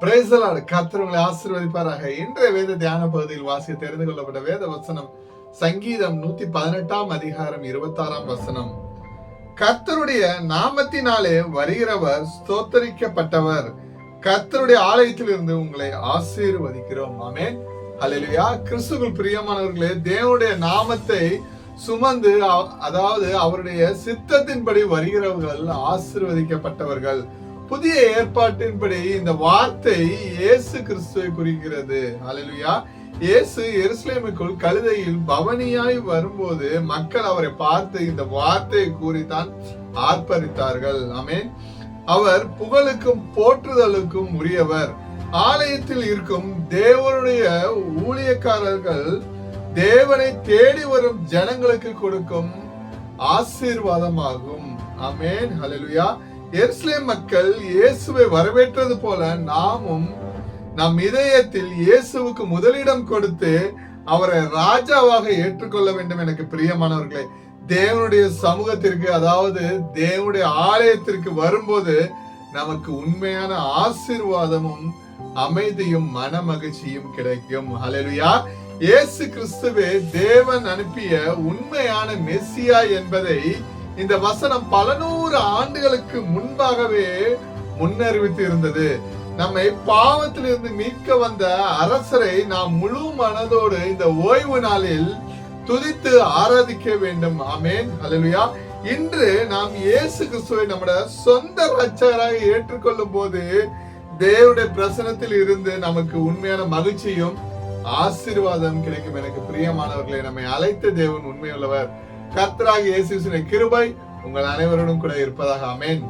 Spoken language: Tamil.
Praise the Lord. கர்த்தர் உங்களை ஆசீர்வதிப்பாராக. இன்றைய வேத தியான பகுதியில் வாசிக்க தெரிந்து கொள்ளப்பட்ட வேத வசனம் சங்கீதம் 118 அதிகாரம் 26 வசனம். கர்த்தருடைய நாமத்தினாலே வருகிறவர் ஸ்தோத்தரிக்கப்பட்டவர். கர்த்தருடைய ஆலயத்தில் இருந்து உங்களை ஆசீர்வதிக்கிறோம். ஆமென். ஹல்லேலூயா. கிறிஸ்துவுக்குள் பிரியமானவர்களே, தேவனுடைய நாமத்தை சுமந்து அதாவது அவருடைய சித்தத்தின்படி வருகிறவர்கள் ஆசீர்வதிக்கப்பட்டவர்கள். புதிய ஏற்பாட்டின்படி இந்த வார்த்தை இயேசு கிறிஸ்துவை குறிக்கிறது. ஹல்லேலூயா. இயேசு எருசலேமுக்குள் கழுதையில் பவனியாய் வரும்போது மக்கள் அவரை பார்த்து இந்த வார்த்தையை கூறித்தான் ஆர்ப்பரித்தார்கள். ஆமென். அவர் புகழுக்கும் போற்றுதலுக்கும் உரியவர். ஆலயத்தில் இருக்கும் தேவனுடைய ஊழியக்காரர்கள் தேவனை தேடி வரும் ஜனங்களுக்கு கொடுக்கும் ஆசீர்வாதமாகும். ஆமென். ஹல்லேலூயா. எருசலேம் மக்கள் இயேசுவை வரவேற்றது போல நாமும் நம் இதயத்தில் இயேசுவுக்கு முதலிடம் கொடுத்து அவரை ராஜாவாக ஏற்றுக்கொள்ள வேண்டும். எனக்கு பிரியமானவர்களே, தேவனுடைய சமூகத்திற்கு அதாவது தேவனுடைய ஆலயத்திற்கு வரும்போது நமக்கு உண்மையான ஆசீர்வாதமும் அமைதியும் மன மகிழ்ச்சியும் கிடைக்கும். ஹல்லேலூயா. இயேசு கிறிஸ்துவே தேவன் அனுப்பிய உண்மையான மெசியா என்பதை இந்த வசனம் பல நூறு ஆண்டுகளுக்கு முன்பாகவே முன்னறிவித்து இருந்தது. நம்மை பாவத்திலிருந்து மீட்க வந்த அரசரை நாம் முழு மனதோடு இந்த ஓய்வு நாளில் துதித்து ஆராதிக்க வேண்டும். ஆமென். ஹல்லேலூயா. இன்று நாம் இயேசு கிறிஸ்துவை நம்முடைய சொந்த ரட்சகராக ஏற்றுக்கொள்ளும் போது தேவனுடைய பிரசன்னத்தில் இருந்து நமக்கு உண்மையான மகிழ்ச்சியும் ஆசீர்வாதம் கிடைக்கும். எனக்கு பிரியமானவர்களை, நம்மை அழைத்த தேவன் உண்மையுள்ளவர். கர்த்தராகிய இயேசுவின் கிருபை உங்கள் அனைவருடன் கூட இருப்பதாக. ஆமென்.